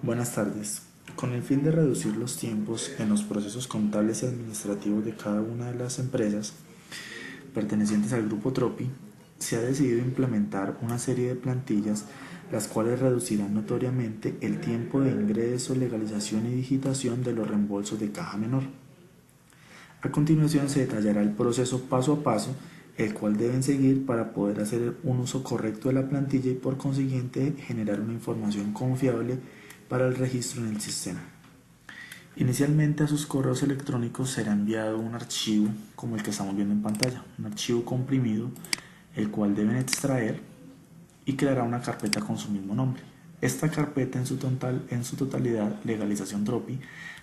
Buenas tardes. Con el fin de reducir los tiempos en los procesos contables y administrativos de cada una de las empresas pertenecientes al grupo Tropi, se ha decidido implementar una serie de plantillas las cuales reducirán notoriamente el tiempo de ingreso, legalización y digitación de los reembolsos de caja menor. A continuación se detallará el proceso paso a paso, el cual deben seguir para poder hacer un uso correcto de la plantilla y por consiguiente generar una información confiable para el registro en el sistema. Inicialmente a sus correos electrónicos será enviado un archivo como el que estamos viendo en pantalla, un archivo comprimido, el cual deben extraer y creará una carpeta con su mismo nombre. Esta carpeta en su totalidad, legalización Tropi,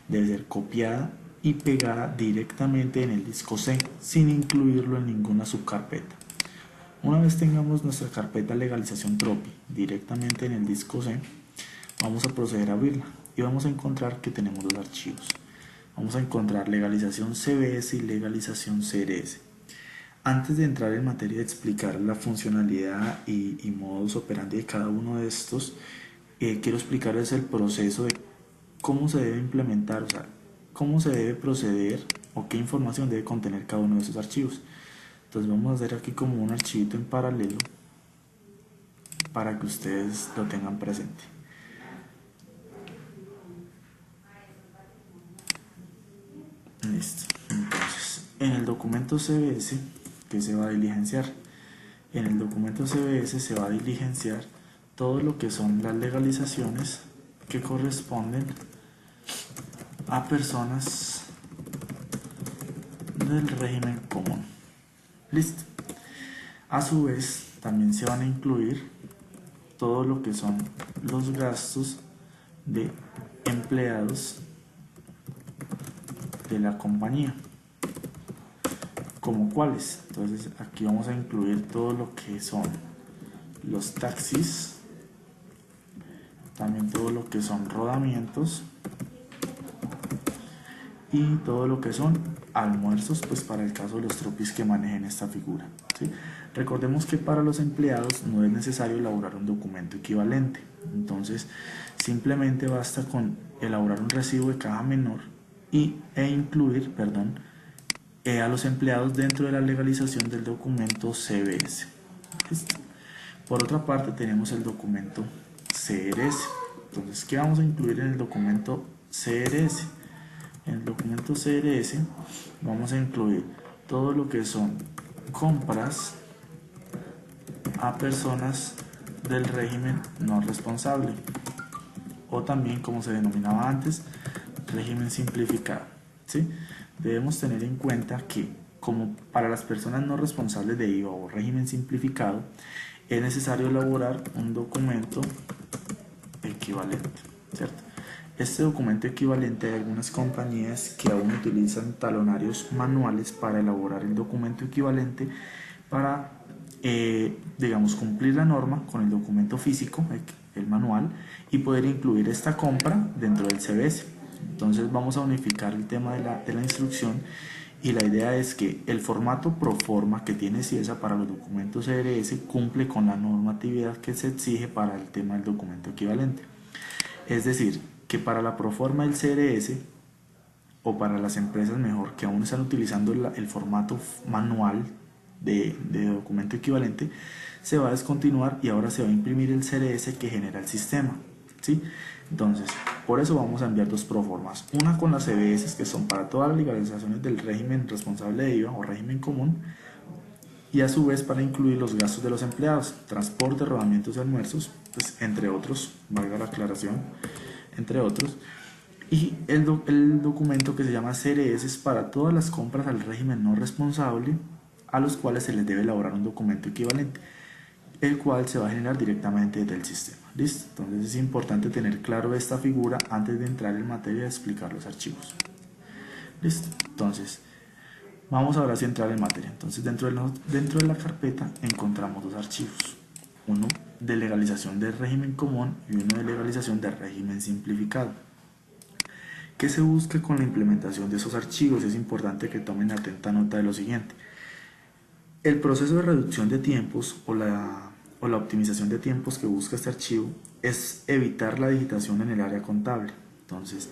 debe ser copiada y pegada directamente en el disco C, sin incluirlo en ninguna subcarpeta. Una vez tengamos nuestra carpeta legalización Tropi directamente en el disco C, vamos a proceder a abrirla y vamos a encontrar que tenemos dos archivos. Vamos a encontrar legalización CBS y legalización CRS. Antes de entrar en materia de explicar la funcionalidad y modus operandi de cada uno de estos, quiero explicarles el proceso de cómo se debe implementar, o sea, cómo se debe proceder o qué información debe contener cada uno de esos archivos. Entonces vamos a hacer aquí como un archivito en paralelo para que ustedes lo tengan presente. Listo. Entonces, en el documento CBS, que se va a diligenciar? En el documento CBS se va a diligenciar todo lo que son las legalizaciones que corresponden a personas del régimen común. Listo. A su vez, también se van a incluir todo lo que son los gastos de empleados de la compañía, como cuáles. Entonces aquí vamos a incluir todo lo que son los taxis, también todo lo que son rodamientos y todo lo que son almuerzos, pues para el caso de los tropis que manejen esta figura, ¿sí? Recordemos que para los empleados no es necesario elaborar un documento equivalente, entonces simplemente basta con elaborar un recibo de caja menor e incluir, a los empleados dentro de la legalización del documento CBS. ¿Listo? Por otra parte tenemos el documento CRS. Entonces, ¿qué vamos a incluir en el documento CRS? En el documento CRS vamos a incluir todo lo que son compras a personas del régimen no responsable, o también, como se denominaba antes, régimen simplificado, ¿sí? Debemos tener en cuenta que, como para las personas no responsables de IVA o régimen simplificado, es necesario elaborar un documento equivalente, ¿cierto? Este documento equivalente, hay algunas compañías que aún utilizan talonarios manuales para elaborar el documento equivalente para, digamos, cumplir la norma con el documento físico, el manual, y poder incluir esta compra dentro del CBS. Entonces vamos a unificar el tema de la instrucción, y la idea es que el formato proforma que tiene CIESA para los documentos CRS cumple con la normatividad que se exige para el tema del documento equivalente. Es decir, que para la proforma del CRS, o para las empresas mejor que aún están utilizando el formato manual de documento equivalente, se va a descontinuar y ahora se va a imprimir el CRS que genera el sistema, ¿sí? Entonces, por eso vamos a enviar dos proformas, una con las CBS, que son para todas las legalizaciones del régimen responsable de IVA o régimen común, y a su vez para incluir los gastos de los empleados, transporte, rodamientos y almuerzos, pues entre otros, valga la aclaración, entre otros. Y el documento que se llama CRS es para todas las compras al régimen no responsable, a los cuales se les debe elaborar un documento equivalente, el cual se va a generar directamente desde el sistema. ¿Listo? Entonces es importante tener claro esta figura antes de entrar en materia de explicar los archivos. ¿Listo? Entonces, vamos ahora sí a entrar en materia. Entonces, dentro de la carpeta encontramos dos archivos. Uno de legalización del régimen común y uno de legalización del régimen simplificado. ¿Qué se busca con la implementación de esos archivos? Es importante que tomen atenta nota de lo siguiente. El proceso de reducción de tiempos o la optimización de tiempos que busca este archivo es evitar la digitación en el área contable. Entonces,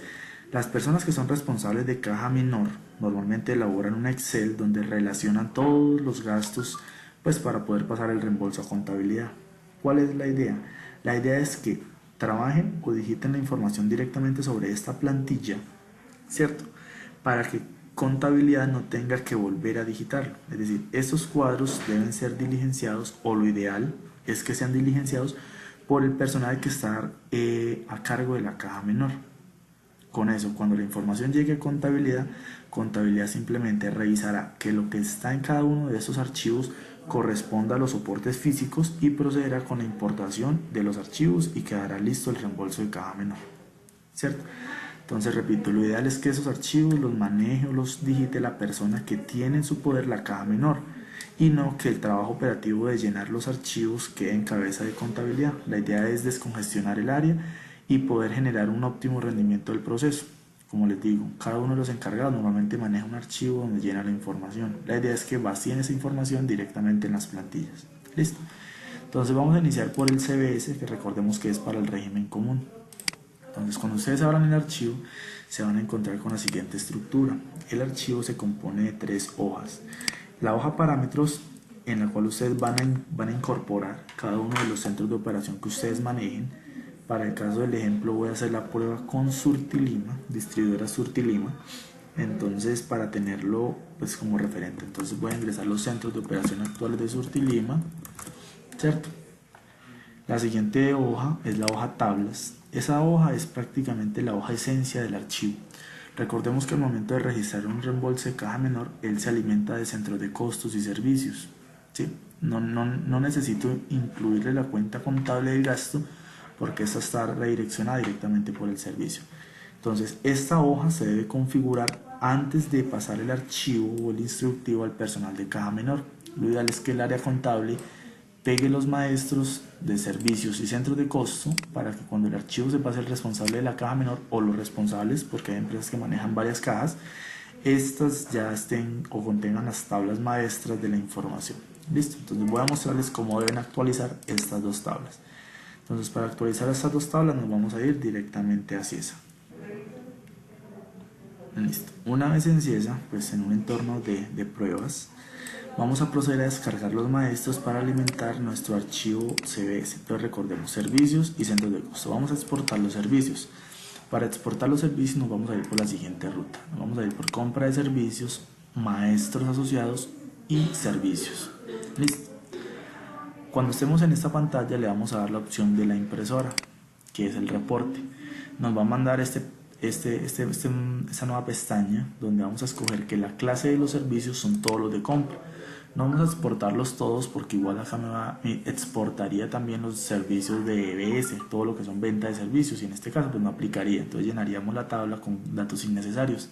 las personas que son responsables de caja menor normalmente elaboran un Excel donde relacionan todos los gastos pues para poder pasar el reembolso a contabilidad. ¿Cuál es la idea? La idea es que trabajen o digiten la información directamente sobre esta plantilla, ¿cierto? Para que contabilidad no tenga que volver a digitarlo. Es decir, estos cuadros deben ser diligenciados, o lo ideal es que sean diligenciados por el personal que está a cargo de la caja menor. Con eso, cuando la información llegue a contabilidad, contabilidad simplemente revisará que lo que está en cada uno de estos archivos corresponda a los soportes físicos y procederá con la importación de los archivos y quedará listo el reembolso de caja menor, ¿cierto? Entonces, repito, lo ideal es que esos archivos los maneje o los digite la persona que tiene en su poder la caja menor, y no que el trabajo operativo de llenar los archivos quede en cabeza de contabilidad. La idea es descongestionar el área y poder generar un óptimo rendimiento del proceso. Como les digo, cada uno de los encargados normalmente maneja un archivo donde llena la información. La idea es que vacíen esa información directamente en las plantillas. ¿Listo? Entonces vamos a iniciar por el CBS, que recordemos que es para el régimen común. Entonces, cuando ustedes abran el archivo, se van a encontrar con la siguiente estructura. El archivo se compone de 3 hojas. La hoja parámetros, en la cual ustedes van a incorporar cada uno de los centros de operación que ustedes manejen. Para el caso del ejemplo, voy a hacer la prueba con Surtilima, distribuidora Surtilima. Entonces, para tenerlo pues como referente, entonces voy a ingresar los centros de operación actuales de Surtilima, ¿cierto? La siguiente hoja es la hoja tablas. Esa hoja es prácticamente la hoja esencia del archivo. Recordemos que al momento de registrar un reembolso de caja menor, él se alimenta de centros de costos y servicios, ¿sí? No necesito incluirle la cuenta contable del gasto porque esta está redireccionada directamente por el servicio. Entonces, esta hoja se debe configurar antes de pasar el archivo o el instructivo al personal de caja menor. Lo ideal es que el área contable pegue los maestros de servicios y centros de costo para que cuando el archivo se pase al responsable de la caja menor o los responsables, porque hay empresas que manejan varias cajas, estas ya estén o contengan las tablas maestras de la información. Listo, entonces voy a mostrarles cómo deben actualizar estas dos tablas. Entonces, para actualizar estas dos tablas nos vamos a ir directamente a Ciesa. Listo, una vez en Ciesa, pues en un entorno de pruebas, vamos a proceder a descargar los maestros para alimentar nuestro archivo CBS. Entonces recordemos servicios y centros de costo. Vamos a exportar los servicios. Para exportar los servicios nos vamos a ir por la siguiente ruta. Nos vamos a ir por compra de servicios, maestros asociados y servicios. Listo. Cuando estemos en esta pantalla le vamos a dar la opción de la impresora, que es el reporte. Nos va a mandar esta nueva pestaña donde vamos a escoger que la clase de los servicios son todos los de compra. No vamos a exportarlos todos porque igual acá me exportaría también los servicios de EBS, todo lo que son venta de servicios, y en este caso pues no aplicaría. Entonces llenaríamos la tabla con datos innecesarios.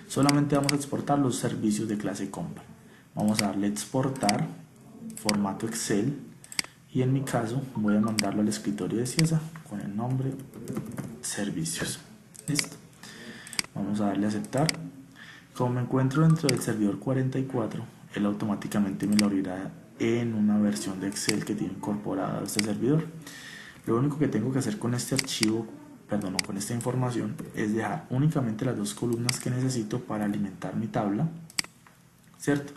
Solamente vamos a exportar los servicios de clase compra. Vamos a darle exportar, formato Excel, y en mi caso voy a mandarlo al escritorio de Ciesa con el nombre servicios. Listo. Vamos a darle a aceptar. Como me encuentro dentro del servidor 44, él automáticamente me lo abrirá en una versión de Excel que tiene incorporada este servidor. Lo único que tengo que hacer con este archivo, perdón, con esta información, es dejar únicamente las dos columnas que necesito para alimentar mi tabla, ¿cierto?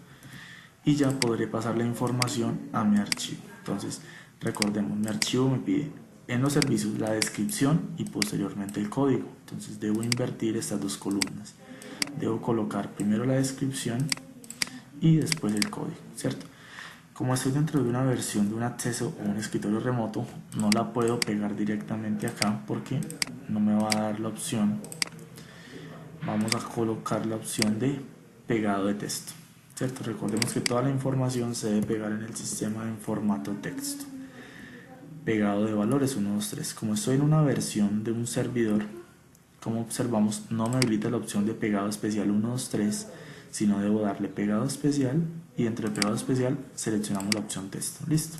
Y ya podré pasar la información a mi archivo. Entonces, recordemos, mi archivo me pide en los servicios la descripción y posteriormente el código. Entonces debo invertir estas dos columnas. Debo colocar primero la descripción y después el código, ¿cierto? Como estoy dentro de una versión de un acceso o un escritorio remoto, no la puedo pegar directamente acá porque no me va a dar la opción. Vamos a colocar la opción de pegado de texto, ¿cierto? Recordemos que toda la información se debe pegar en el sistema en formato texto. Pegado de valores 1, 2, 3. Como estoy en una versión de un servidor, como observamos, no me habilita la opción de pegado especial 1, 2, 3, sino debo darle pegado especial, y entre pegado especial seleccionamos la opción texto. Listo.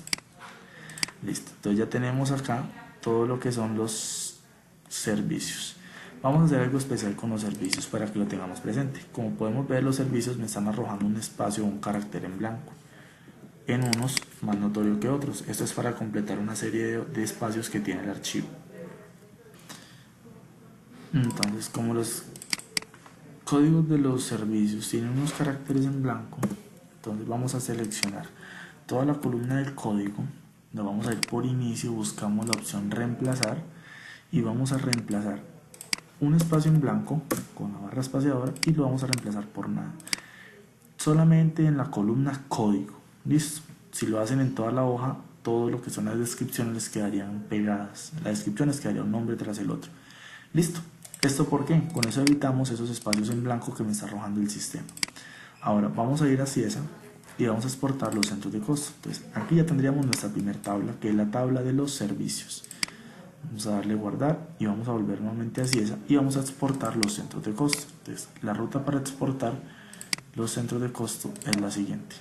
Listo. Entonces ya tenemos acá todo lo que son los servicios. Vamos a hacer algo especial con los servicios para que lo tengamos presente. Como podemos ver, los servicios me están arrojando un espacio o un carácter en blanco. en unos más notorio que otros. Esto es para completar una serie de espacios que tiene el archivo. Entonces, como los códigos de los servicios tienen unos caracteres en blanco, entonces vamos a seleccionar toda la columna del código, nos vamos a ir por inicio, buscamos la opción reemplazar y vamos a reemplazar un espacio en blanco con la barra espaciadora y lo vamos a reemplazar por nada, solamente en la columna código. Listo. Si lo hacen en toda la hoja, todo lo que son las descripciones les quedarían pegadas, las descripciones quedaría un nombre tras el otro. Listo. ¿Esto por qué? Con eso evitamos esos espacios en blanco que me está arrojando el sistema. Ahora vamos a ir a Ciesa y vamos a exportar los centros de costo. Entonces aquí ya tendríamos nuestra primera tabla, que es la tabla de los servicios. Vamos a darle guardar y vamos a volver nuevamente a Ciesa y vamos a exportar los centros de costo. Entonces la ruta para exportar los centros de costo es la siguiente.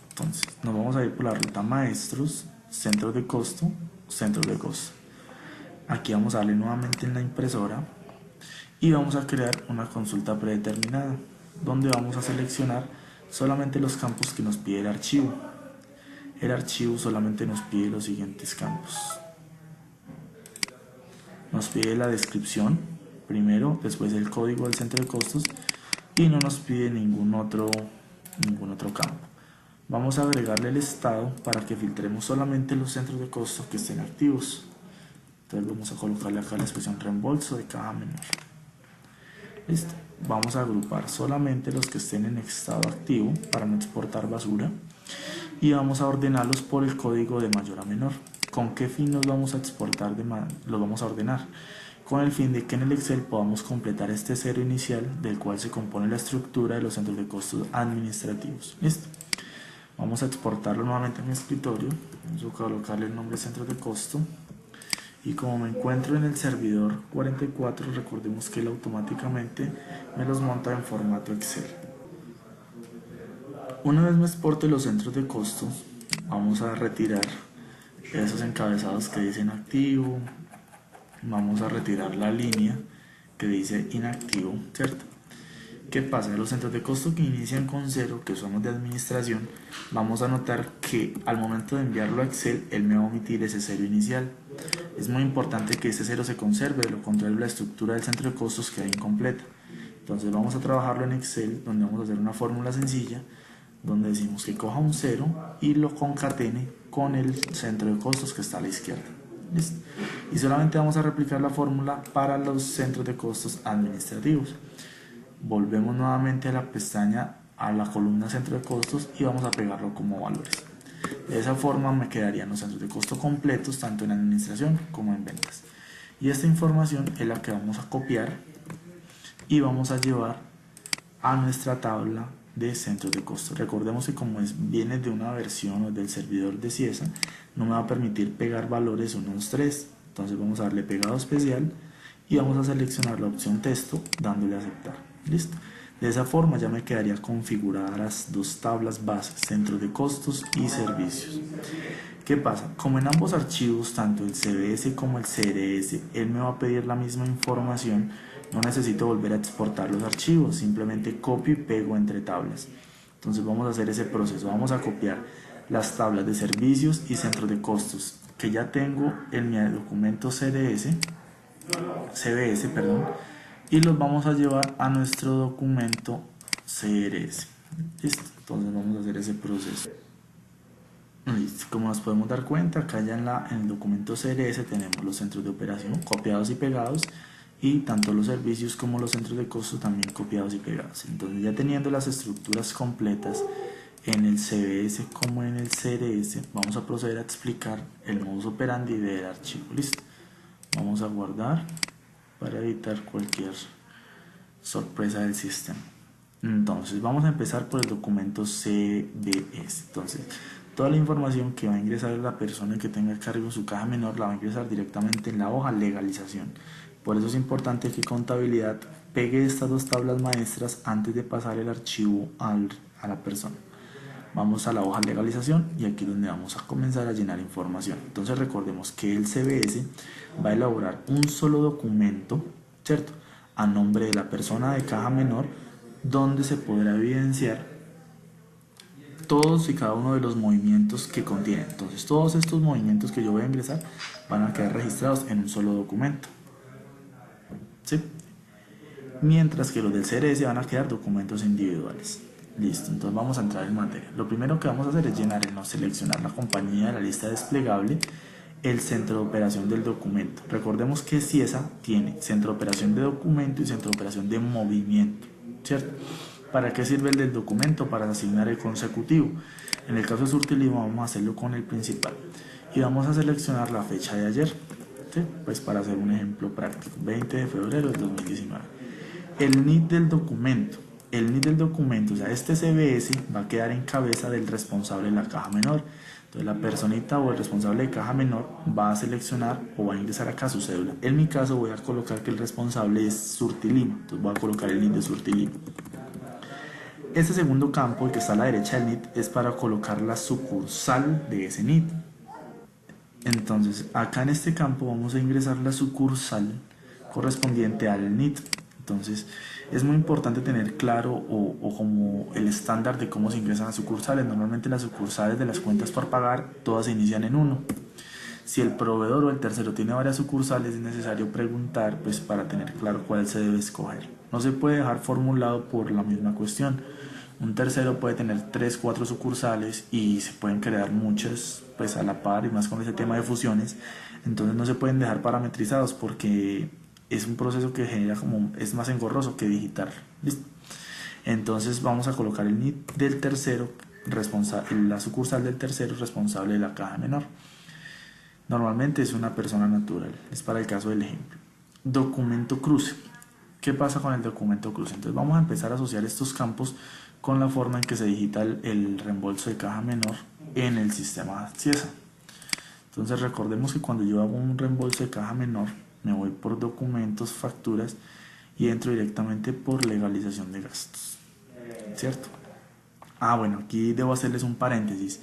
Entonces nos vamos a ir por la ruta maestros, centros de costo, centros de costo. Aquí vamos a darle nuevamente en la impresora y vamos a crear una consulta predeterminada donde vamos a seleccionar solamente los campos que nos pide el archivo. El archivo solamente nos pide los siguientes campos. Nos pide la descripción primero, después el código del centro de costos y no nos pide ningún otro campo. Vamos a agregarle el estado para que filtremos solamente los centros de costos que estén activos. Entonces vamos a colocarle acá la expresión reembolso de caja menor. Listo. Vamos a agrupar solamente los que estén en estado activo para no exportar basura y vamos a ordenarlos por el código de mayor a menor. ¿Con qué fin los vamos a exportar? Los vamos a ordenar con el fin de que en el Excel podamos completar este cero inicial del cual se compone la estructura de los centros de costos administrativos. Listo. Vamos a exportarlo nuevamente a mi escritorio. Vamos a colocarle el nombre centro de costo. Y como me encuentro en el servidor 44, recordemos que él automáticamente me los monta en formato Excel. Una vez me exporte los centros de costos, vamos a retirar esos encabezados que dicen activo. Vamos a retirar la línea que dice inactivo, ¿cierto? ¿Qué pasa? Los centros de costo que inician con 0, que son los de administración, vamos a notar que al momento de enviarlo a Excel, él me va a omitir ese 0 inicial. Es muy importante que ese 0 se conserve, de lo contrario la estructura del centro de costos queda incompleta. Entonces vamos a trabajarlo en Excel, donde vamos a hacer una fórmula sencilla, donde decimos que coja un 0 y lo concatene con el centro de costos que está a la izquierda. ¿Listo? Y solamente vamos a replicar la fórmula para los centros de costos administrativos. Volvemos nuevamente a la pestaña, a la columna centro de costos y vamos a pegarlo como valores. De esa forma me quedarían los centros de costo completos tanto en administración como en ventas. Y esta información es la que vamos a copiar y vamos a llevar a nuestra tabla de centros de costo. Recordemos que como viene de una versión o del servidor de Ciesa, no me va a permitir pegar valores 1, 2, 3. Entonces vamos a darle pegado especial y vamos a seleccionar la opción texto dándole a aceptar. Listo. De esa forma ya me quedaría configuradas las dos tablas bases, centros de costos y servicios. ¿Qué pasa? Como en ambos archivos, tanto el CBS como el CRS, él me va a pedir la misma información, no necesito volver a exportar los archivos, simplemente copio y pego entre tablas. Entonces vamos a hacer ese proceso, vamos a copiar las tablas de servicios y centros de costos que ya tengo en mi documento CBS, y los vamos a llevar a nuestro documento CRS. Listo, entonces vamos a hacer ese proceso. Listo, como nos podemos dar cuenta, acá ya en el documento CRS tenemos los centros de operación copiados y pegados, y tanto los servicios como los centros de costo también copiados y pegados. Entonces ya teniendo las estructuras completas en el CBS como en el CRS, vamos a proceder a explicar el modus operandi del archivo. Listo, vamos a guardar para evitar cualquier sorpresa del sistema. Entonces vamos a empezar por el documento CBS. Entonces toda la información que va a ingresar la persona que tenga a cargo su caja menor la va a ingresar directamente en la hoja legalización. Por eso es importante que contabilidad pegue estas dos tablas maestras antes de pasar el archivo a la persona. Vamos a la hoja legalización y aquí es donde vamos a comenzar a llenar información. Entonces recordemos que el CBS va a elaborar un solo documento, ¿cierto?, a nombre de la persona de caja menor donde se podrá evidenciar todos y cada uno de los movimientos que contiene. Entonces todos estos movimientos que yo voy a ingresar van a quedar registrados en un solo documento, ¿sí? Mientras que los del CRS van a quedar documentos individuales. Listo, entonces vamos a entrar en materia. Lo primero que vamos a hacer es seleccionar la compañía de la lista desplegable, el centro de operación del documento. Recordemos que CIESA tiene centro de operación de documento y centro de operación de movimiento, ¿cierto? ¿Para qué sirve el del documento? Para asignar el consecutivo. En el caso de Surtilima vamos a hacerlo con el principal y vamos a seleccionar la fecha de ayer, ¿sí? Pues para hacer un ejemplo práctico, 20 de febrero del 2019. El NID del documento. El NID del documento, o sea, este CBS va a quedar en cabeza del responsable de la caja menor. Entonces la personita o el responsable de caja menor va a seleccionar o va a ingresar acá su cédula. En mi caso voy a colocar que el responsable es Surtilima, entonces voy a colocar el NID de Surtilima. Este segundo campo, el que está a la derecha del NID, es para colocar la sucursal de ese NID. Entonces acá en este campo vamos a ingresar la sucursal correspondiente al NID. Entonces es muy importante tener claro o como el estándar de cómo se ingresan las sucursales. Normalmente las sucursales de las cuentas por pagar todas se inician en 1. Si el proveedor o el tercero tiene varias sucursales, es necesario preguntar pues para tener claro cuál se debe escoger. No se puede dejar formulado por la misma cuestión. Un tercero puede tener 3, 4 sucursales y se pueden crear muchas pues a la par, y más con ese tema de fusiones. Entonces no se pueden dejar parametrizados porque es un proceso que genera es más engorroso que digitar. ¿Listo? Entonces vamos a colocar el NID del tercero, la sucursal del tercero responsable de la caja menor. Normalmente es una persona natural, es para el caso del ejemplo. Documento cruce. ¿Qué pasa con el documento cruce? Entonces vamos a empezar a asociar estos campos con la forma en que se digita el reembolso de caja menor en el sistema CIESA. Entonces recordemos que cuando yo hago un reembolso de caja menor, me voy por documentos, facturas y entro directamente por legalización de gastos, ¿cierto? Bueno, aquí debo hacerles un paréntesis.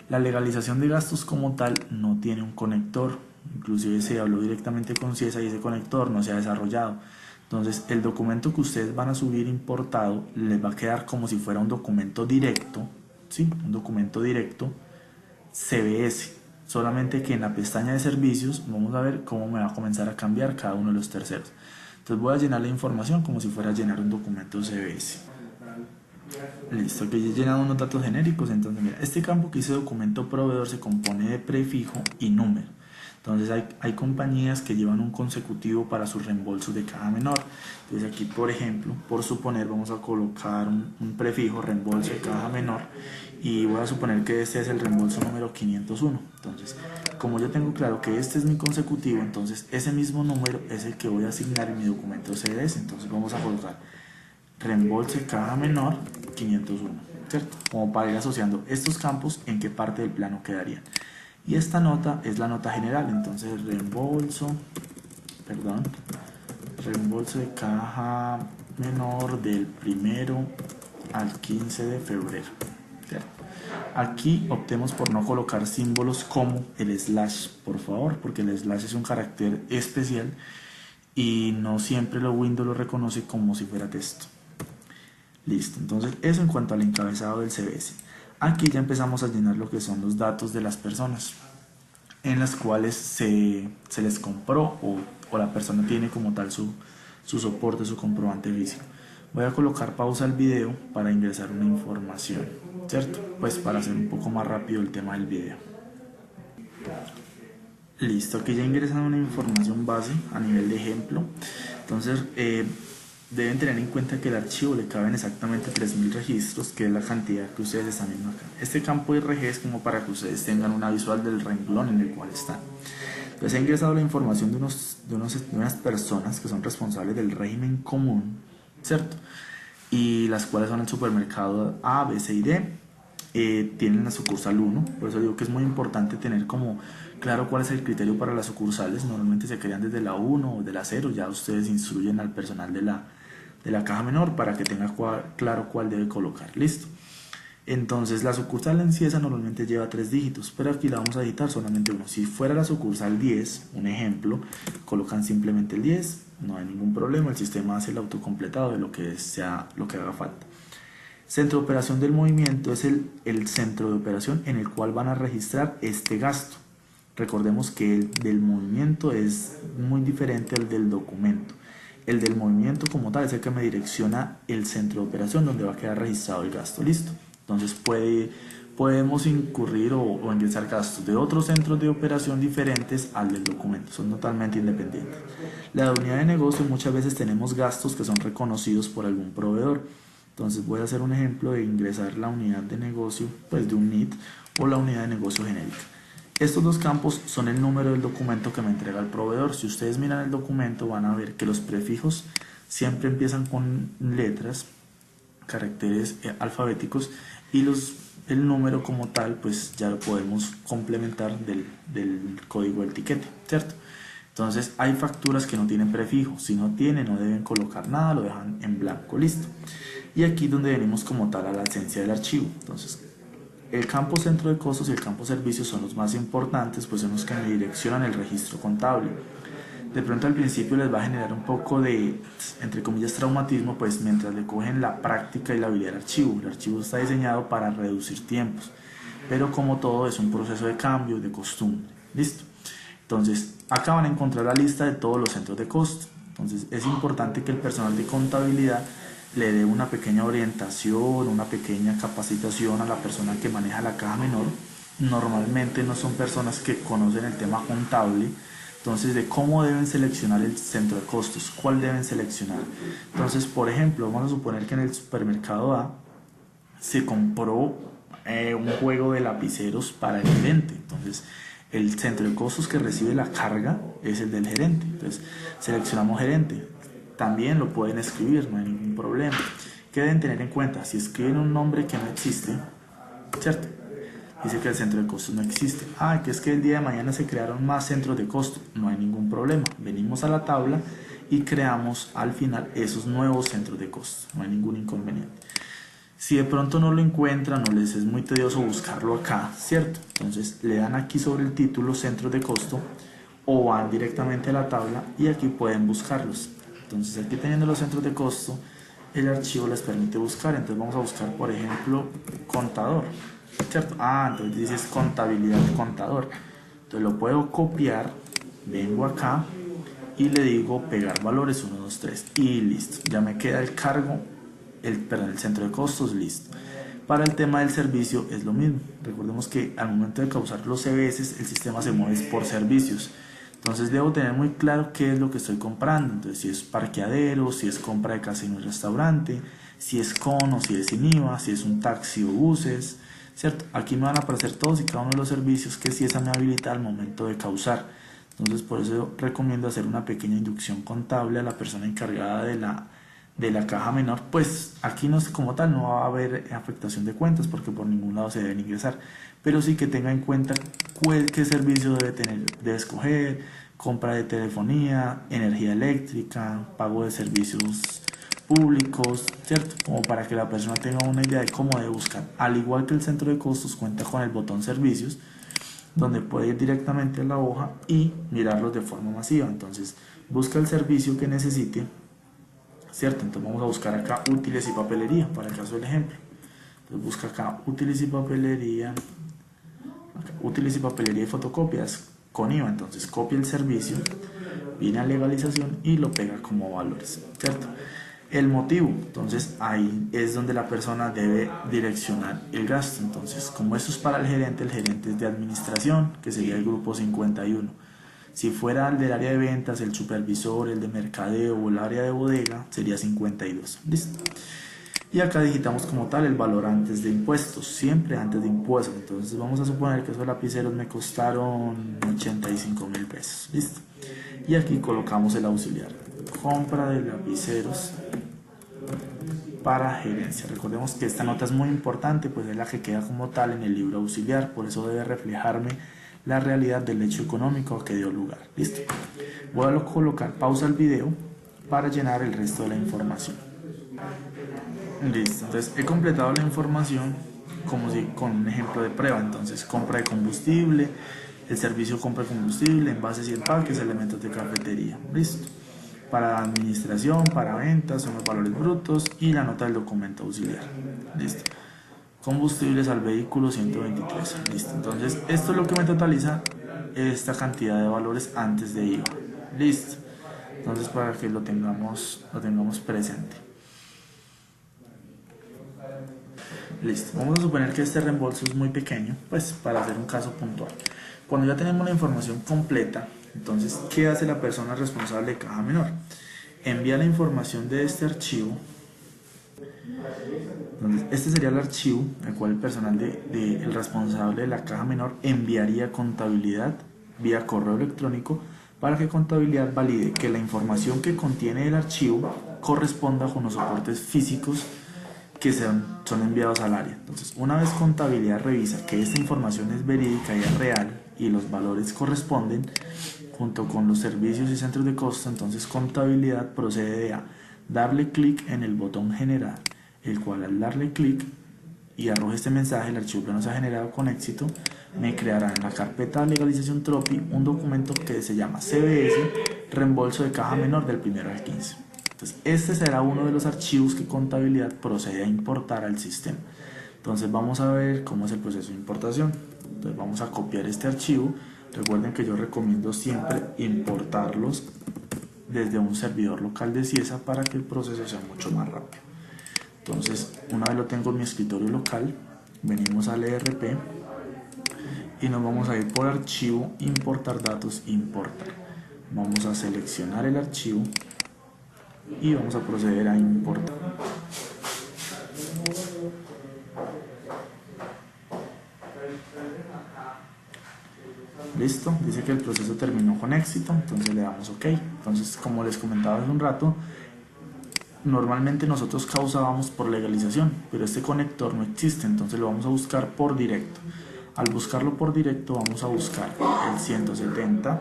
La legalización de gastos como tal no tiene un conector, inclusive se habló directamente con CIESA y ese conector no se ha desarrollado. Entonces el documento que ustedes van a subir importado les va a quedar como si fuera un documento directo, ¿sí? Un documento directo CBS. Solamente que en la pestaña de servicios vamos a ver cómo me va a comenzar a cambiar cada uno de los terceros. Entonces voy a llenar la información como si fuera a llenar un documento CBS. Listo, que ya he llenado unos datos genéricos. Entonces mira, este campo que dice documento proveedor se compone de prefijo y número. Entonces hay compañías que llevan un consecutivo para sus reembolsos de caja menor. Entonces aquí, por ejemplo, por suponer, vamos a colocar un prefijo reembolso de caja menor y voy a suponer que este es el reembolso número 501. Entonces, como yo tengo claro que este es mi consecutivo, entonces ese mismo número es el que voy a asignar en mi documento CDS. Entonces vamos a colocar reembolso de caja menor 501, ¿cierto? Como para ir asociando estos campos en qué parte del plano quedarían. Y esta nota es la nota general, entonces reembolso de caja menor del 1 al 15 de febrero. ¿Cierto? Aquí optemos por no colocar símbolos como el slash, por favor, porque el slash es un carácter especial y no siempre Windows lo reconoce como si fuera texto. Listo, entonces eso en cuanto al encabezado del CBS. Aquí ya empezamos a llenar lo que son los datos de las personas en las cuales se les compró o la persona tiene como tal su soporte, su comprobante físico. Voy a colocar pausa al video para ingresar una información, ¿cierto? Pues para hacer un poco más rápido el tema del video. Listo, aquí ya ingresan una información base a nivel de ejemplo. Entonces deben tener en cuenta que el archivo le caben exactamente 3000 registros, que es la cantidad que ustedes están viendo acá. Este campo RG es como para que ustedes tengan una visual del renglón en el cual están. Entonces he ingresado la información de unas personas que son responsables del régimen común, ¿cierto? Y las cuales son el supermercado A, B, C y D. Tienen la sucursal 1, por eso digo que es muy importante tener como claro cuál es el criterio para las sucursales. Normalmente se crean desde la 1 o de la 0, ya ustedes instruyen al personal de la caja menor para que tenga claro cuál debe colocar. Listo. Entonces la sucursal en sí esa normalmente lleva 3 dígitos, pero aquí la vamos a digitar solamente uno. Si fuera la sucursal 10, un ejemplo, colocan simplemente el 10, no hay ningún problema, el sistema hace el autocompletado de lo que sea, lo que haga falta. Centro de operación del movimiento es el centro de operación en el cual van a registrar este gasto. Recordemos que el del movimiento es muy diferente al del documento. El del movimiento como tal es el que me direcciona el centro de operación donde va a quedar registrado el gasto. Listo. Entonces podemos incurrir o ingresar gastos de otros centros de operación diferentes al del documento. Son totalmente independientes. La unidad de negocio, muchas veces tenemos gastos que son reconocidos por algún proveedor. Entonces voy a hacer un ejemplo de ingresar la unidad de negocio pues de un NIT o la unidad de negocio genérica. Estos dos campos son el número del documento que me entrega el proveedor. Si ustedes miran el documento van a ver que los prefijos siempre empiezan con letras, caracteres alfabéticos, y el número como tal pues ya lo podemos complementar del código del tiquete, ¿cierto? Entonces hay facturas que no tienen prefijo. Si no tienen, no deben colocar nada, lo dejan en blanco, listo. Y aquí donde venimos como tal a la esencia del archivo. Entonces el campo centro de costos y el campo servicios son los más importantes, pues son los que me direccionan el registro contable. De pronto al principio les va a generar un poco de, entre comillas, traumatismo, pues mientras le cogen la práctica y la habilidad del archivo. El archivo está diseñado para reducir tiempos, pero como todo es un proceso de cambio, de costumbre. Listo. Entonces acá van a encontrar la lista de todos los centros de costo. Entonces es importante que el personal de contabilidad le dé una pequeña orientación, una pequeña capacitación a la persona que maneja la caja menor. Normalmente no son personas que conocen el tema contable, entonces de cómo deben seleccionar el centro de costos, cuál deben seleccionar. Entonces, por ejemplo, vamos a suponer que en el supermercado A se compró un juego de lapiceros para el gerente. Entonces el centro de costos que recibe la carga es el del gerente. Entonces seleccionamos gerente. También lo pueden escribir, no hay ningún problema. ¿Qué deben tener en cuenta? Si escriben un nombre que no existe, ¿cierto? Dice que el centro de costos no existe. Que es que el día de mañana se crearon más centros de costo. No hay ningún problema. Venimos a la tabla y creamos al final esos nuevos centros de costos. No hay ningún inconveniente. Si de pronto no lo encuentran o les es muy tedioso buscarlo acá, ¿cierto? Entonces le dan aquí sobre el título centros de costo o van directamente a la tabla y aquí pueden buscarlos. Entonces aquí teniendo los centros de costo, el archivo les permite buscar. Entonces vamos a buscar, por ejemplo, contador, ¿cierto? Entonces dices contabilidad de contador. Entonces lo puedo copiar, vengo acá y le digo pegar valores 1, 2, 3 y listo. Ya me queda el cargo, el centro de costos listo. Para el tema del servicio es lo mismo. Recordemos que al momento de causar los CBS, el sistema se mueve por servicios. Entonces debo tener muy claro qué es lo que estoy comprando. Entonces si es parqueadero, si es compra de casino y restaurante, si es con o si es sin IVA, si es un taxi o buses, ¿cierto? Aquí me van a aparecer todos y cada uno de los servicios que si esa me habilita al momento de causar. Entonces por eso recomiendo hacer una pequeña inducción contable a la persona encargada de la caja menor. Pues aquí no, como tal no va a haber afectación de cuentas porque por ningún lado se deben ingresar, pero sí que tenga en cuenta qué servicio debe tener, debe escoger, compra de telefonía, energía eléctrica, pago de servicios públicos, ¿cierto? Como para que la persona tenga una idea de cómo debe buscar. Al igual que el centro de costos cuenta con el botón servicios, donde puede ir directamente a la hoja y mirarlos de forma masiva. Entonces busca el servicio que necesite, ¿cierto? Entonces vamos a buscar acá útiles y papelería para el caso del ejemplo. Entonces busca acá útiles y papelería, útiles y papelería y fotocopias con IVA. Entonces copia el servicio, viene a legalización y lo pega como valores, ¿cierto? El motivo, entonces ahí es donde la persona debe direccionar el gasto. Entonces como esto es para el gerente es de administración, que sería el grupo 51. Si fuera el del área de ventas, el supervisor, el de mercadeo o el área de bodega, sería 52. ¿Listo? Y acá digitamos como tal el valor antes de impuestos, siempre antes de impuestos. Entonces vamos a suponer que esos lapiceros me costaron 85.000 pesos. ¿Listo? Y aquí colocamos el auxiliar. Compra de lapiceros para gerencia. Recordemos que esta nota es muy importante, pues es la que queda como tal en el libro auxiliar, por eso debe reflejarme la realidad del hecho económico que dio lugar. Listo. Voy a colocar pausa al video para llenar el resto de la información. Listo. Entonces he completado la información como si con un ejemplo de prueba. Entonces, compra de combustible, el servicio compra de combustible, envases y empaques, elementos de cafetería. Listo. Para administración, para ventas, son los valores brutos y la nota del documento auxiliar. Listo. Combustibles al vehículo 123. Listo. Entonces, esto es lo que me totaliza esta cantidad de valores antes de IVA. Listo. Entonces, para que lo tengamos presente. Listo. Vamos a suponer que este reembolso es muy pequeño, pues para hacer un caso puntual. Cuando ya tenemos la información completa, entonces, ¿qué hace la persona responsable de caja menor? Envía la información de este archivo. Entonces, este sería el archivo al cual el personal el responsable de la caja menor enviaría a contabilidad vía correo electrónico para que contabilidad valide que la información que contiene el archivo corresponda con los soportes físicos que son enviados al área. Entonces, una vez contabilidad revisa que esta información es verídica y es real y los valores corresponden junto con los servicios y centros de costo, entonces contabilidad procede a darle clic en el botón generar, el cual al darle clic y arroje este mensaje, el archivo plano se ha generado con éxito, me creará en la carpeta de legalización Tropi un documento que se llama CBS, reembolso de caja menor del 1 al 15. Entonces, este será uno de los archivos que contabilidad procede a importar al sistema. Entonces, vamos a ver cómo es el proceso de importación. Entonces, vamos a copiar este archivo. Recuerden que yo recomiendo siempre importarlos desde un servidor local de Ciesa para que el proceso sea mucho más rápido. Entonces, una vez lo tengo en mi escritorio local, venimos al ERP y nos vamos a ir por archivo, importar datos, importar. Vamos a seleccionar el archivo y vamos a proceder a importar. Listo, dice que el proceso terminó con éxito, entonces le damos OK. Entonces, como les comentaba hace un rato, normalmente nosotros causábamos por legalización, pero este conector no existe, entonces lo vamos a buscar por directo. Al buscarlo por directo vamos a buscar el 170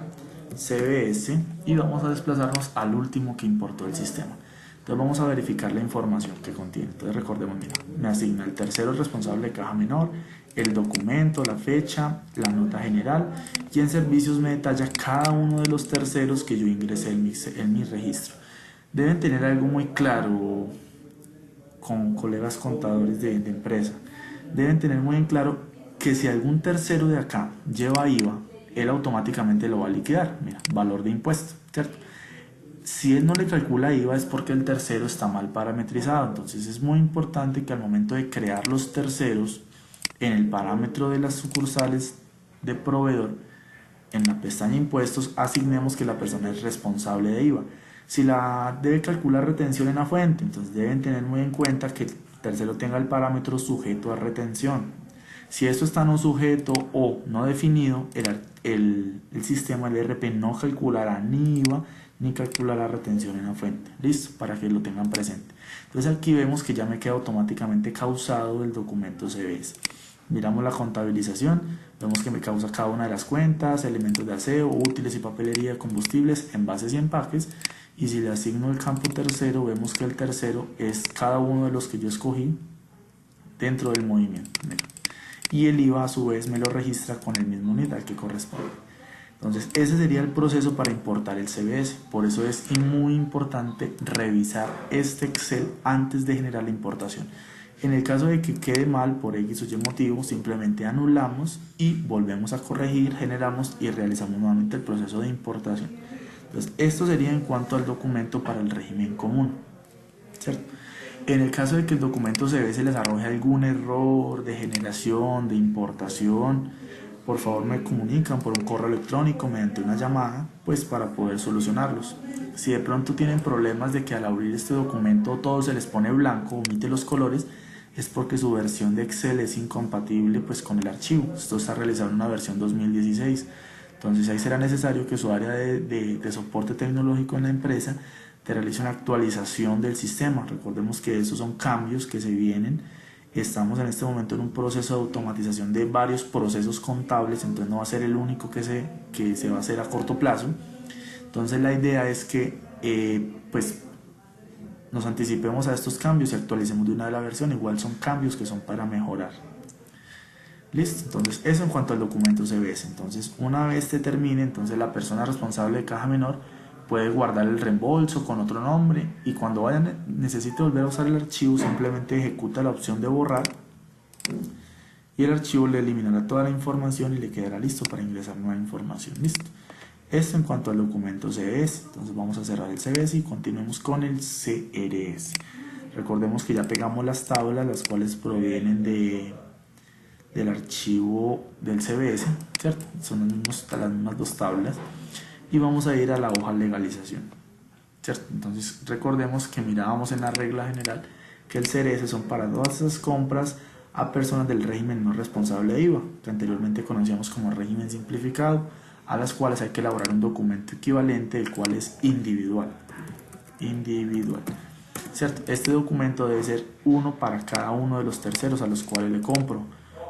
CBS y vamos a desplazarnos al último que importó el sistema. Entonces vamos a verificar la información que contiene. Entonces recordemos, mira, me asigna el tercero responsable de caja menor, el documento, la fecha, la nota general, y en servicios me detalla cada uno de los terceros que yo ingresé en mi registro. Deben tener algo muy claro con colegas contadores de empresa. Deben tener muy en claro que si algún tercero de acá lleva IVA, él automáticamente lo va a liquidar. Mira, valor de impuesto, ¿cierto? Si él no le calcula IVA es porque el tercero está mal parametrizado. Entonces es muy importante que al momento de crear los terceros en el parámetro de las sucursales de proveedor, en la pestaña impuestos, asignemos que la persona es responsable de IVA. Si la debe calcular retención en la fuente, entonces deben tener muy en cuenta que el tercero tenga el parámetro sujeto a retención. Si esto está no sujeto o no definido, el sistema, el ERP, no calculará ni IVA ni calculará retención en la fuente. Listo, para que lo tengan presente. Entonces aquí vemos que ya me queda automáticamente causado el documento CBS. Miramos la contabilización, vemos que me causa cada una de las cuentas, elementos de aseo, útiles y papelería, combustibles, envases y empaques. Y si le asigno el campo tercero, vemos que el tercero es cada uno de los que yo escogí dentro del movimiento. Y el IVA a su vez me lo registra con el mismo unidad que corresponde. Entonces ese sería el proceso para importar el CBS. Por eso es muy importante revisar este Excel antes de generar la importación. En el caso de que quede mal por X o Y motivo, simplemente anulamos y volvemos a corregir, generamos y realizamos nuevamente el proceso de importación. Entonces esto sería en cuanto al documento para el régimen común, ¿cierto? En el caso de que el documento CBS les arroje algún error de generación, de importación, por favor me comunican por un correo electrónico mediante una llamada, pues para poder solucionarlos. Si de pronto tienen problemas de que al abrir este documento todo se les pone blanco, omite los colores, es porque su versión de Excel es incompatible pues con el archivo. Esto está realizado en una versión 2016. Entonces ahí será necesario que su área de soporte tecnológico en la empresa te realice una actualización del sistema. Recordemos que esos son cambios que se vienen. Estamos en este momento en un proceso de automatización de varios procesos contables, entonces no va a ser el único que se va a hacer a corto plazo. Entonces la idea es que pues nos anticipemos a estos cambios y actualicemos de una de la versión. Igual son cambios que son para mejorar. Listo, entonces eso en cuanto al documento CBS. Entonces una vez se termine, entonces la persona responsable de caja menor puede guardar el reembolso con otro nombre y cuando necesite volver a usar el archivo simplemente ejecuta la opción de borrar y el archivo le eliminará toda la información y le quedará listo para ingresar nueva información. Listo. Esto en cuanto al documento CBS. Entonces vamos a cerrar el CBS y continuemos con el CRS. Recordemos que ya pegamos las tablas, las cuales provienen del archivo del CBS, ¿cierto? Son las mismas dos tablas y vamos a ir a la hoja legalización, ¿cierto? Entonces recordemos que mirábamos en la regla general que el CRS son para todas esas compras a personas del régimen no responsable de IVA, que anteriormente conocíamos como régimen simplificado, a las cuales hay que elaborar un documento equivalente, el cual es individual, ¿cierto? Este documento debe ser uno para cada uno de los terceros a los cuales le compro.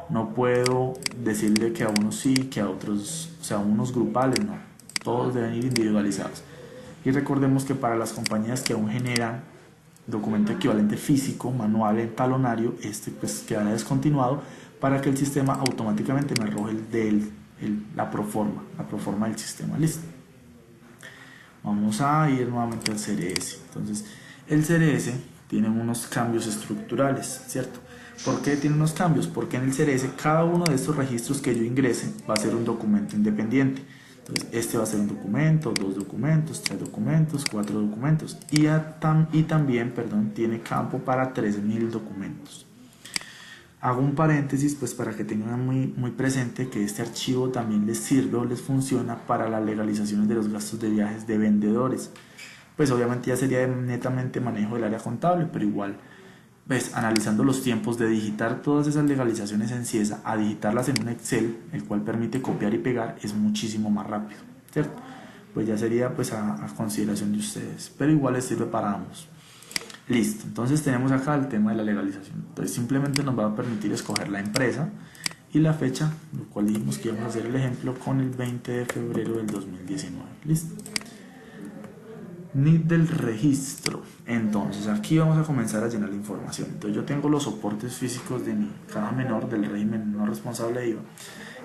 No puedo decirle que a unos sí, que a otros, o sea, unos grupales, no. Todos deben ir individualizados. Y recordemos que para las compañías que aún generan documento equivalente físico, manual, en talonario, este pues quedará descontinuado para que el sistema automáticamente me arroje la proforma del sistema. Listo. Vamos a ir nuevamente al CRS. Entonces, el CRS tiene unos cambios estructurales, ¿cierto? ¿Por qué tiene unos cambios? Porque en el CRS cada uno de estos registros que yo ingrese va a ser un documento independiente. Entonces, este va a ser un documento, 2 documentos, 3 documentos, 4 documentos. Y también, tiene campo para 3000 documentos. Hago un paréntesis pues para que tengan muy presente que este archivo también les sirve o les funciona para las legalizaciones de los gastos de viajes de vendedores. Pues obviamente ya sería netamente manejo del área contable, pero igual, pues analizando los tiempos de digitar todas esas legalizaciones en Ciesa a digitarlas en un Excel, el cual permite copiar y pegar, es muchísimo más rápido, ¿cierto? Pues ya sería pues a consideración de ustedes, pero igual les sirve para ambos. Listo, entonces tenemos acá el tema de la legalización. Entonces simplemente nos va a permitir escoger la empresa y la fecha, lo cual dijimos que íbamos a hacer el ejemplo con el 20 de febrero del 2019. Listo. NID del registro. Entonces aquí vamos a comenzar a llenar la información. Entonces yo tengo los soportes físicos de mi caja menor del régimen no responsable de IVA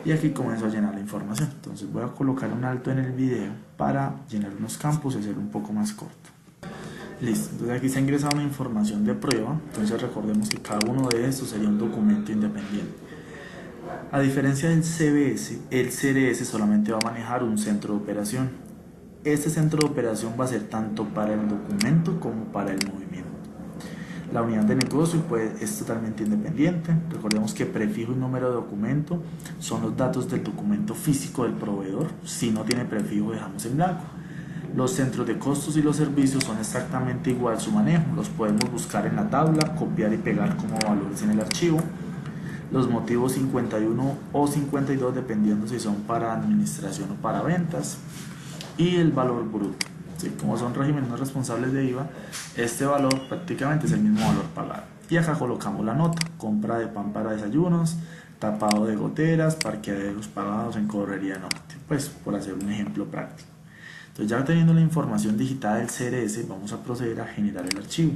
y aquí comienzo a llenar la información. Entonces voy a colocar un alto en el video para llenar unos campos y hacerlo un poco más corto. Listo, entonces aquí se ha ingresado una información de prueba, entonces recordemos que cada uno de estos sería un documento independiente. A diferencia del CBS, el CRS solamente va a manejar un centro de operación. Este centro de operación va a ser tanto para el documento como para el movimiento. La unidad de negocio pues, es totalmente independiente. Recordemos que prefijo y número de documento son los datos del documento físico del proveedor. Si no tiene prefijo, dejamos en blanco. Los centros de costos y los servicios son exactamente igual su manejo. Los podemos buscar en la tabla, copiar y pegar como valores en el archivo. Los motivos 51 o 52 dependiendo si son para administración o para ventas. Y el valor bruto. ¿Sí? Como son regímenes no responsables de IVA, este valor prácticamente es el mismo valor pagado. Y acá colocamos la nota: compra de pan para desayunos, tapado de goteras, parqueaderos pagados en Correría Norte. Pues por hacer un ejemplo práctico. Entonces ya teniendo la información digitada del CRS, vamos a proceder a generar el archivo.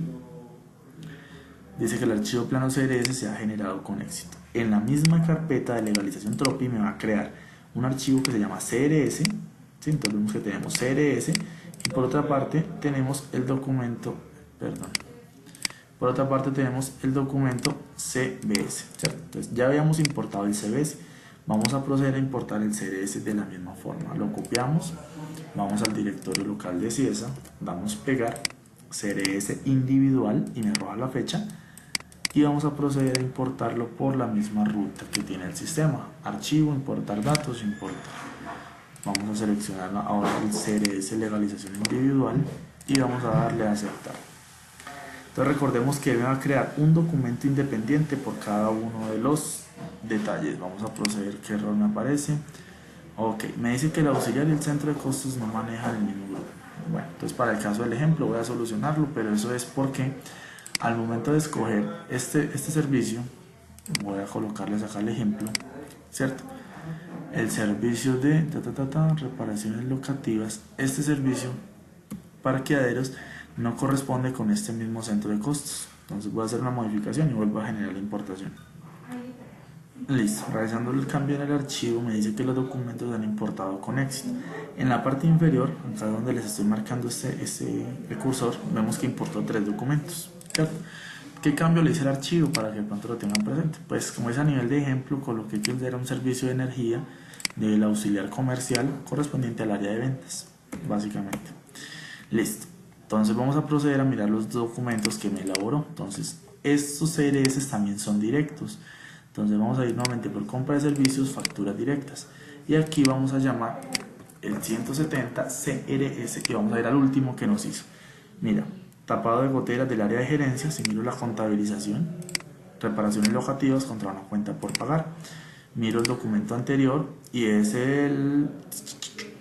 Dice que el archivo plano CRS se ha generado con éxito. En la misma carpeta de legalización Tropi me va a crear un archivo que se llama CRS. ¿Sí? Entonces vemos que tenemos CRS y por otra parte tenemos el documento, por otra parte tenemos el documento CBS, ¿cierto? Entonces ya habíamos importado el CBS, vamos a proceder a importar el CRS de la misma forma. Lo copiamos, vamos al directorio local de Ciesa, damos pegar, CRS individual y me arroja la fecha y vamos a proceder a importarlo por la misma ruta que tiene el sistema. Archivo, importar datos, importar. Vamos a seleccionar ahora el CRS legalización individual y vamos a darle a aceptar. Entonces recordemos que me va a crear un documento independiente por cada uno de los detalles. Vamos a proceder. ¿Qué error me aparece? Ok, me dice que el auxiliar y el centro de costos no manejan el mismo grupo. Bueno, entonces para el caso del ejemplo voy a solucionarlo, pero eso es porque al momento de escoger este servicio, voy a colocarles acá el ejemplo, ¿cierto? El servicio de reparaciones locativas, este servicio parqueaderos no corresponde con este mismo centro de costos. Entonces voy a hacer una modificación y vuelvo a generar la importación. Listo, realizando el cambio en el archivo me dice que los documentos se han importado con éxito. En la parte inferior, acá donde les estoy marcando el cursor, vemos que importó 3 documentos, ¿cierto? ¿Qué cambio le hice al archivo para que de pronto lo tengan presente? Pues como es a nivel de ejemplo, coloqué que era un servicio de energía del auxiliar comercial correspondiente al área de ventas, básicamente. Listo. Entonces vamos a proceder a mirar los documentos que me elaboró. Entonces estos CRS también son directos. Entonces vamos a ir nuevamente por compra de servicios, facturas directas. Y aquí vamos a llamar el 170 CRS y vamos a ir al último que nos hizo. Mira, tapado de goteras del área de gerencia, si miro la contabilización, reparaciones locativas contra una cuenta por pagar. Miro el documento anterior y es el...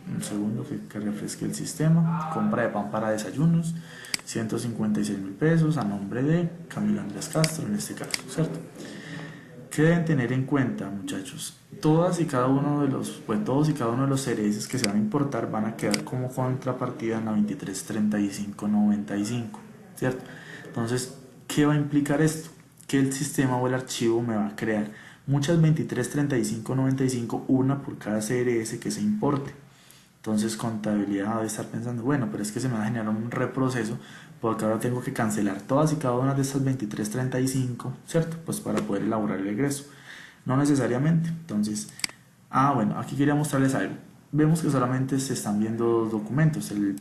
Un segundo que refresque el sistema. Compra de pan para desayunos, 156.000 pesos a nombre de Camilo Andrés Castro en este caso, ¿cierto? ¿Qué deben tener en cuenta, muchachos? Todos y cada uno de los CRS que se van a importar van a quedar como contrapartida en la 233595, ¿cierto? Entonces, ¿qué va a implicar esto? Que el sistema o el archivo me va a crear muchas 233595, una por cada CRS que se importe. Entonces contabilidad debe estar pensando, bueno, pero es que se me va a generar un reproceso porque ahora tengo que cancelar todas y cada una de estas 2335, ¿cierto? Pues para poder elaborar el egreso. No necesariamente. Entonces, bueno, aquí quería mostrarles algo. Vemos que solamente se están viendo dos documentos, el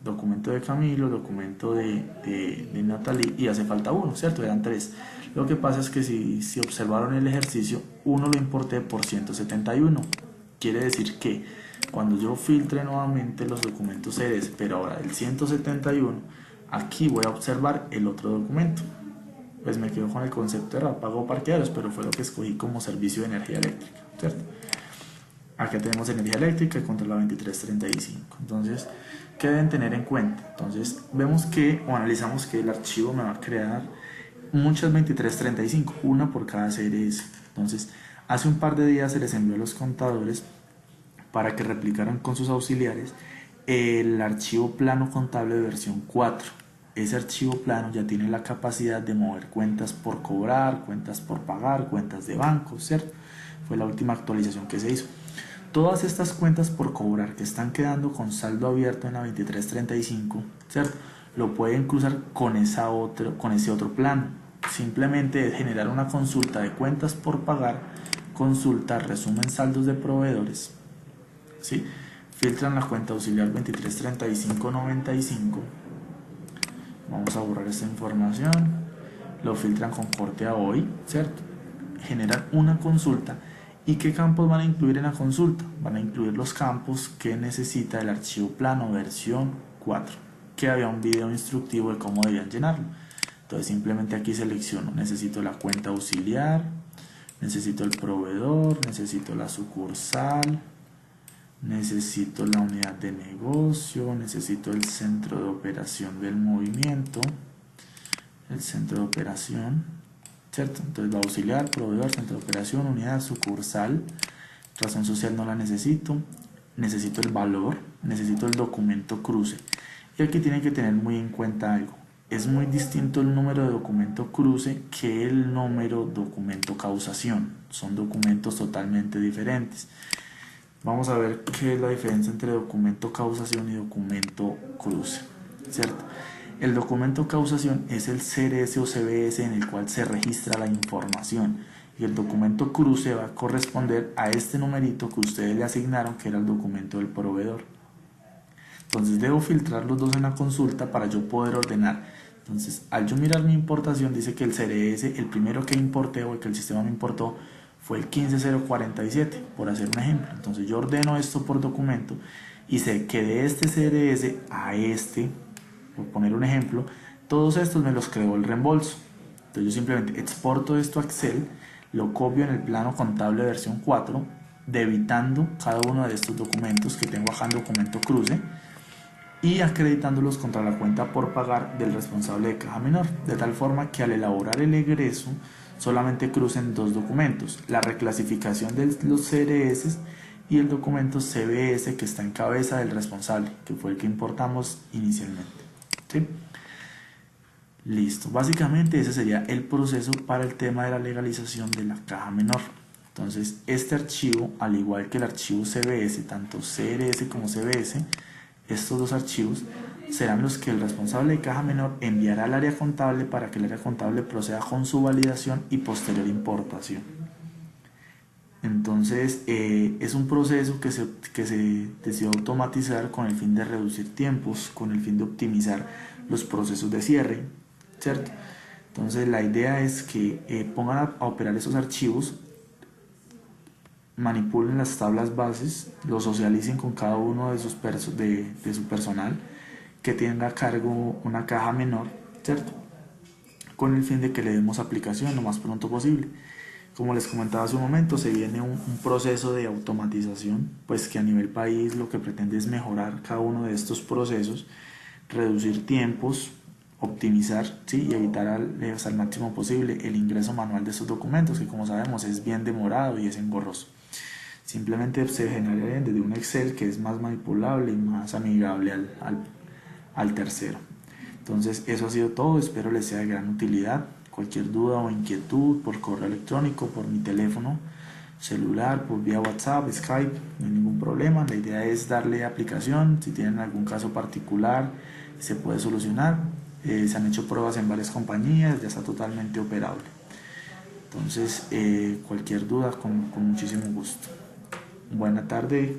documento de Camilo, el documento de Natalie, y hace falta uno, ¿cierto? Eran 3. Lo que pasa es que si observaron el ejercicio, uno lo importé por 171. Quiere decir que cuando yo filtre nuevamente los documentos CRS, pero ahora el 171, aquí voy a observar el otro documento. Pues me quedo con el concepto de pago parqueaderos, pero fue lo que escogí como servicio de energía eléctrica, ¿cierto? Acá tenemos energía eléctrica contra la 2335. Entonces, ¿qué deben tener en cuenta? Entonces, vemos que, o analizamos que el archivo me va a crear muchas 2335, una por cada CRS. Entonces, hace un par de días se les envió a los contadores para que replicaran con sus auxiliares el archivo plano contable de versión 4. Ese archivo plano ya tiene la capacidad de mover cuentas por cobrar, cuentas por pagar, cuentas de banco, ¿cierto? Fue la última actualización que se hizo. Todas estas cuentas por cobrar que están quedando con saldo abierto en la 2335, ¿cierto? Lo pueden cruzar con ese otro plano. Simplemente es generar una consulta de cuentas por pagar, consulta resumen saldos de proveedores, ¿sí? Filtran la cuenta auxiliar 233595. Vamos a borrar esta información. Lo filtran con corte a hoy, ¿cierto? Generan una consulta. ¿Y qué campos van a incluir en la consulta? Van a incluir los campos que necesita el archivo plano versión 4, que había un video instructivo de cómo debían llenarlo. Entonces simplemente aquí selecciono, necesito la cuenta auxiliar, necesito el proveedor, necesito la sucursal, necesito la unidad de negocio, necesito el centro de operación del movimiento, el centro de operación, ¿cierto? Entonces va auxiliar, proveedor, centro de operación, unidad, sucursal, razón social no la necesito, necesito el valor, necesito el documento cruce. Y aquí tienen que tener muy en cuenta algo. Es muy distinto el número de documento cruce que el número documento causación. Son documentos totalmente diferentes. Vamos a ver qué es la diferencia entre documento causación y documento cruce, ¿cierto? El documento causación es el CRS o CBS en el cual se registra la información, y el documento cruce va a corresponder a este numerito que ustedes le asignaron, que era el documento del proveedor. Entonces debo filtrar los dos en la consulta para yo poder ordenar. Entonces, al yo mirar mi importación, dice que el CRS, el primero que importé o el que el sistema me importó, fue el 15047, por hacer un ejemplo. Entonces yo ordeno esto por documento y sé que de este CRS a este, por poner un ejemplo, todos estos me los creó el reembolso. Entonces yo simplemente exporto esto a Excel, lo copio en el plano contable versión 4, debitando cada uno de estos documentos que tengo acá en documento cruce y acreditándolos contra la cuenta por pagar del responsable de caja menor, de tal forma que al elaborar el egreso solamente crucen dos documentos, la reclasificación de los CRS y el documento CBS que está en cabeza del responsable, que fue el que importamos inicialmente, ¿sí? Listo, básicamente ese sería el proceso para el tema de la legalización de la caja menor. Entonces, este archivo, al igual que el archivo CBS, tanto CRS como CBS, estos dos archivos serán los que el responsable de caja menor enviará al área contable para que el área contable proceda con su validación y posterior importación. Entonces, es un proceso que se decidió automatizar con el fin de reducir tiempos, con el fin de optimizar los procesos de cierre, ¿cierto? Entonces, la idea es que pongan a operar esos archivos, manipulen las tablas bases, los socialicen con cada uno de de su personal que tenga a cargo una caja menor, ¿cierto? Con el fin de que le demos aplicación lo más pronto posible. Como les comentaba hace un momento, se viene un proceso de automatización, pues que a nivel país lo que pretende es mejorar cada uno de estos procesos, reducir tiempos, optimizar, ¿sí? Y evitar hasta el máximo posible el ingreso manual de estos documentos, que como sabemos es bien demorado y es engorroso. Simplemente se genera desde un Excel que es más manipulable y más amigable al tercero. Entonces eso ha sido todo, espero les sea de gran utilidad. Cualquier duda o inquietud por correo electrónico, por mi teléfono celular, por vía WhatsApp, Skype, no hay ningún problema. La idea es darle aplicación, si tienen algún caso particular se puede solucionar. Se han hecho pruebas en varias compañías, ya está totalmente operable. Entonces cualquier duda con muchísimo gusto. Buena tarde.